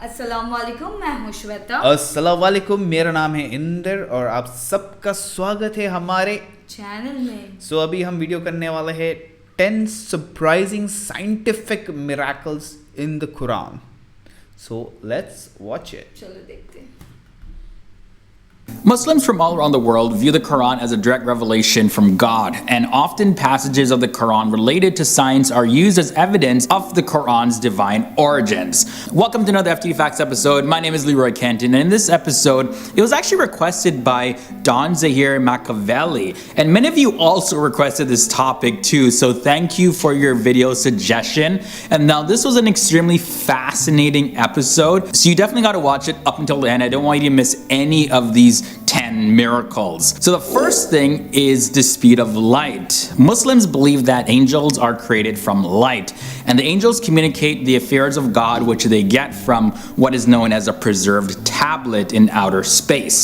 अस्सलामुअलैकुम, मैं हूँ श्वेता। अस्सलामुअलैकुम, मेरा नाम है इंदर और आप सबका स्वागत है हमारे चैनल में। अभी हम वीडियो करने वाले हैं 10 surprising scientific miracles in the Quran. So let's watch it. चलो देखते हैं। Muslims from all around the world view the Quran as a direct revelation from God, and often passages of the Quran related to science are used as evidence of the Quran's divine origins. Welcome to another FT Facts episode. My name is Leroy Kenton, and in this episode, it was actually requested by Don Zahir Machiavelli, and many of you also requested this topic too, so thank you for your video suggestion. And now this was an extremely fascinating episode, so you definitely got to watch it up until the end. I don't want you to miss any of these 10 miracles. So the first thing is the speed of light. Muslims believe that angels are created from light, and the angels communicate the affairs of God, which they get from what is known as a preserved tablet in outer space.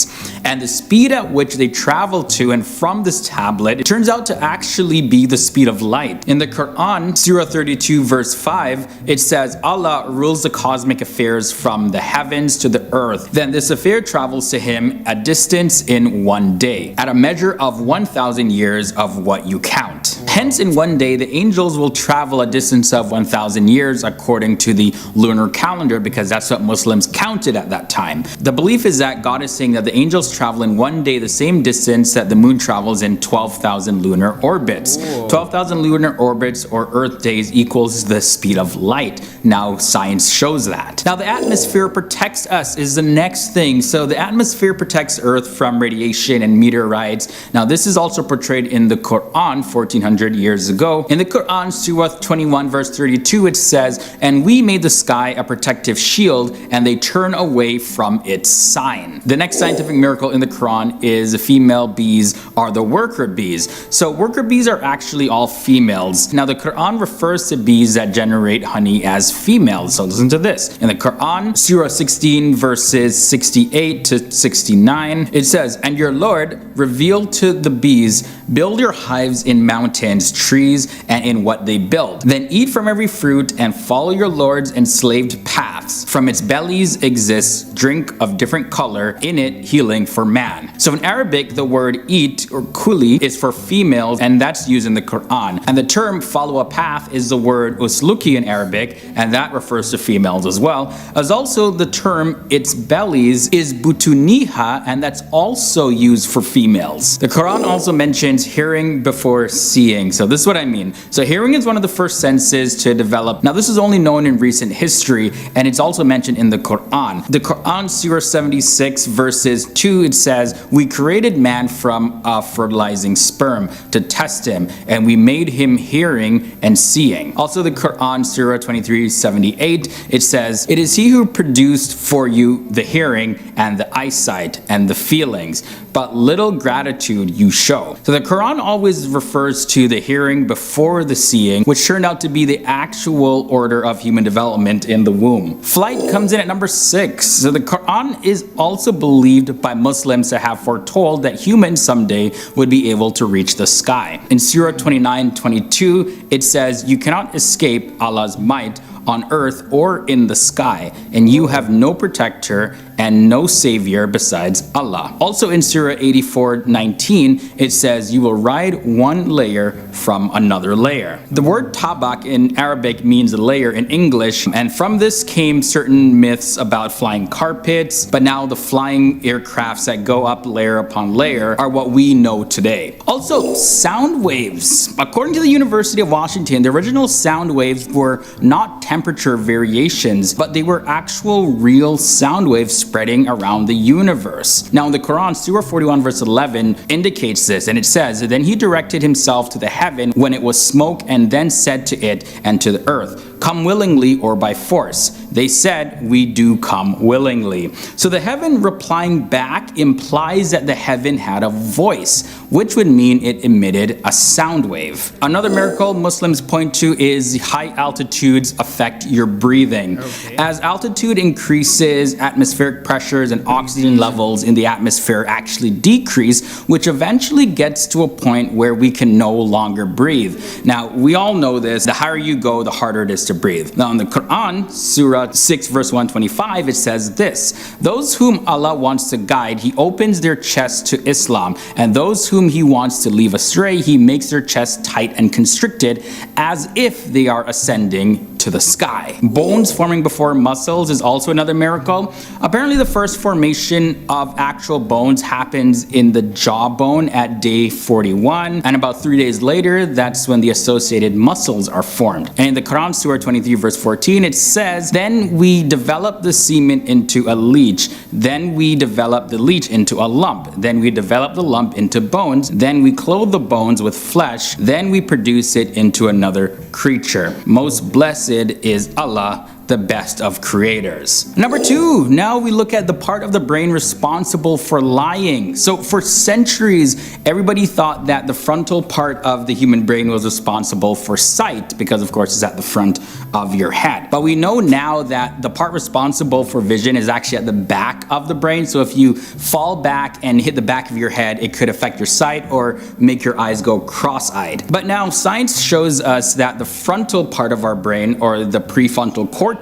And the speed at which they travel to and from this tablet, it turns out to actually be the speed of light. In the Quran, Surah 32 verse 5, it says, Allah rules the cosmic affairs from the heavens to the earth. Then this affair travels to him a distance in one day, at a measure of 1,000 years of what you count. Hence, in one day, the angels will travel a distance of 1,000 years according to the lunar calendar, because that's what Muslims counted at that time. The belief is that God is saying that the angels travel in one day the same distance that the moon travels in 12,000 lunar orbits. 12,000 lunar orbits or Earth days equals the speed of light. Now, science shows that. Now, the atmosphere protects us is the next thing. So, the atmosphere protects Earth from radiation and meteorites. Now, this is also portrayed in the Quran 1400 years ago. In the Quran, Surah 21 verse 32, it says, "And we made the sky a protective shield, and they turn away from its sign." The next scientific miracle in the Quran is the female bees are the worker bees. So worker bees are actually all females. Now, the Quran refers to bees that generate honey as females. So listen to this. In the Quran, Surah 16 verses 68 to 69, it says, "And your Lord revealed to the bees, build your hives in mountains, trees, and in what they build. Then eat from every fruit and follow your Lord's enslaved paths. From its bellies exists drink of different color, in it healing for man." So in Arabic, the word eat or kuli is for females, and that's used in the Quran. And the term follow a path is the word usluki in Arabic, and that refers to females as well. As also the term its bellies is butuniha, and that's also used for females. The Quran also mentions hearing before seeing. So this is what I mean. So hearing is one of the first senses to develop. Now, this is only known in recent history, and it's also mentioned in the Quran. The Quran, Surah 76 verses 2, it says, "We created man from a fertilizing sperm to test him, and we made him hearing and seeing." Also, the Quran, Surah 23:78, it says, "It is he who produced for you the hearing and the eyesight and the feelings, but little gratitude you show." So the Quran always refers to the hearing before the seeing, which turned out to be the actual order of human development in the womb. Flight comes in at number 6. So the Quran is also believed by Muslims to have foretold that humans someday would be able to reach the sky. In Surah 29:22, it says, "You cannot escape Allah's might on earth or in the sky, and you have no protector and no savior besides Allah." Also in Surah 84:19, it says, "You will ride one layer from another layer." The word tabak in Arabic means layer in English, and from this came certain myths about flying carpets, but now the flying aircrafts that go up layer upon layer are what we know today. Also, sound waves. According to the University of Washington, the original sound waves were not temperature variations, but they were actual real sound waves spreading around the universe. Now, in the Quran, Surah 41 verse 11 indicates this, and it says, "Then he directed himself to the heaven when it was smoke, and then said to it and to the earth, Come willingly or by force. They said, We do come willingly." So the heaven replying back implies that the heaven had a voice, which would mean it emitted a sound wave. Another miracle Muslims point to is high altitudes affect your breathing. As altitude increases, atmospheric pressures and oxygen levels in the atmosphere actually decrease, which eventually gets to a point where we can no longer breathe. Now, we all know this. The higher you go, the harder it is to breathe. Now in the Quran, Surah 6 verse 125, it says this: those whom Allah wants to guide, He opens their chest to Islam, and those whom He wants to leave astray, He makes their chest tight and constricted as if they are ascending to the sky. Bones forming before muscles is also another miracle. Apparently the first formation of actual bones happens in the jawbone at day 41, and about 3 days later, that's when the associated muscles are formed. And in the Quran, Surah 23 verse 14, it says, then we develop the semen into a leech, then we develop the leech into a lump, then we develop the lump into bones, then we clothe the bones with flesh, then we produce it into another creature. Most blessed is Allah, the best of creators. Number 2, now we look at the part of the brain responsible for lying. So for centuries, everybody thought that the frontal part of the human brain was responsible for sight, because of course it's at the front of your head. But we know now that the part responsible for vision is actually at the back of the brain. So if you fall back and hit the back of your head, it could affect your sight or make your eyes go cross-eyed. But now science shows us that the frontal part of our brain, or the prefrontal cortex,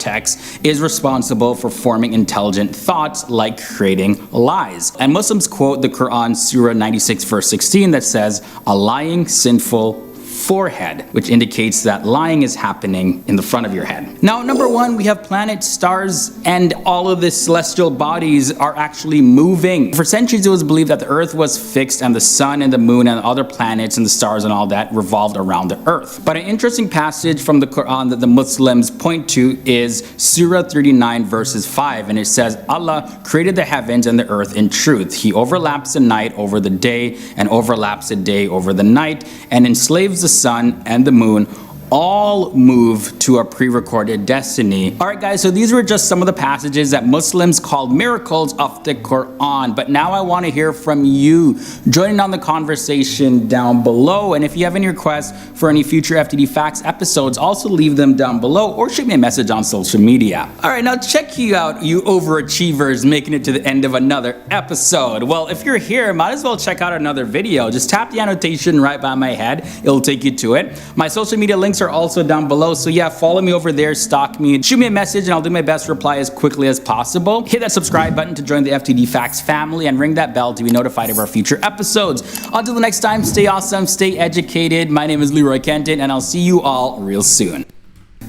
is responsible for forming intelligent thoughts like creating lies. And Muslims quote the Quran, Surah 96 verse 16, that says, a lying, sinful forehead, which indicates that lying is happening in the front of your head. Now, number 1, we have planets, stars, and all of the celestial bodies are actually moving. For centuries, it was believed that the earth was fixed and the sun and the moon and other planets and the stars and all that revolved around the earth. But an interesting passage from the Quran that the Muslims point to is Surah 39 verses 5, and it says, Allah created the heavens and the earth in truth. He overlaps the night over the day and overlaps the day over the night and enslaves the sun and the moon. All move to a pre-recorded destiny. Alright guys, so these were just some of the passages that Muslims called miracles of the Quran. But now I want to hear from you. Join on the conversation down below. And if you have any requests for any future FTD Facts episodes, also leave them down below or shoot me a message on social media. Alright, now check you out, you overachievers making it to the end of another episode. Well, if you're here, might as well check out another video. Just tap the annotation right by my head. It'll take you to it. My social media links are also down below, so yeah, follow me over there, stalk me, shoot me a message, and I'll do my best to reply as quickly as possible. Hit that subscribe button to join the FTD Facts family and ring that bell to be notified of our future episodes. Until the next time, stay awesome, stay educated. My name is Leroy Kenton, and I'll see you all real soon.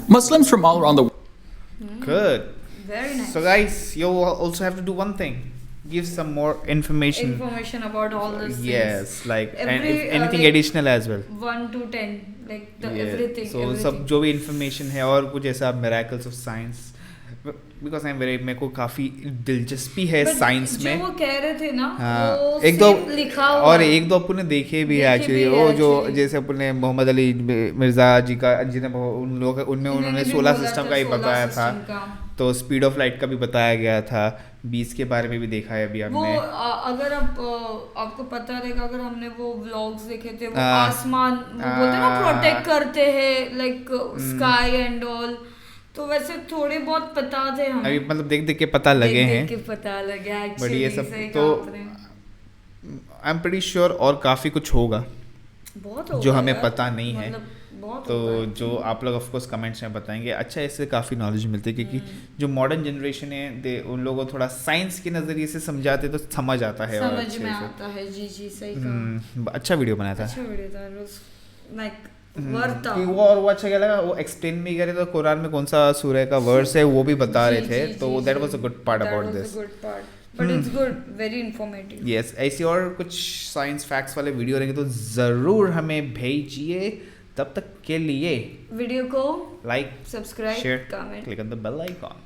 Muslims from all around the world. Good. Very nice. So guys, you also have to do one thing. Give some more information About all this things. Yes, like and Every, if anything like, additional as well. 1 to 10, like the Yeah. everything. So everything. सब जो भी information है और कुछ ऐसा miracles of science, because I'm very, मेरे को काफी दिलचस्पी है But साइंस जो में. वो कह रहे थे ना, हाँ, वो एक दो same लिखा हुआ और है। एक दो अपन ने देखे भी है देखे एक्चुअली. भी है वो जो actually. जैसे अपन ने मोहम्मद अली मिर्जा जी का जिन्हें उन लोगों उनमें उन्होंने भी सोलर बोला सिस्टम था, का ही solar बताया था. system का। तो स्पीड ऑफ लाइट का भी बताया गया था. 20 के बारे में भी देखा है अभी वो हमने. अगर आपको पता रहेगा, अगर हमने वो व्लॉग्स देखे थे, वो हाँ। आसमान वो बोलते हैं ना प्रोटेक्ट करते हैं लाइक स्काई एंड ऑल, तो वैसे थोड़े बहुत पता थे हमें. अभी मतलब देख देख के पता लगे हैं. देख के पता लगा बट एक्चुअली. ये सब तो आई एम प्रीटी श्योर और काफ़ी कुछ होगा बहुत जो होगा हमें यार, पता नहीं है. मतलब बहुत तो होगा। जो आप लोग ऑफ कोर्स कमेंट्स में बताएंगे. अच्छा, इससे काफ़ी नॉलेज मिलती है क्योंकि जो मॉडर्न जनरेशन है दे उन लोगों को थोड़ा साइंस के नज़रिए से समझाते तो समझ आता है. और समझ अच्छे में से. आता है. जी जी सही कहा. अच्छा वीडियो बनाया था. अच्छा वीडियो था. लाइक वर्थ था. कि वो और वो अच्छा क्या लगा, वो एक्सप्लेन भी करे तो कुरान में कौन सा सूरह का वर्स है वो भी बता रहे थे. तो that was a good part about this. But it's good, very informative. Yes, ऐसी और कुछ साइंस फैक्ट्स वाले वीडियो रहेंगे तो ज़रूर हमें भेजिए. तब तक के लिए वीडियो को like, subscribe, share, comment. Click on the bell icon.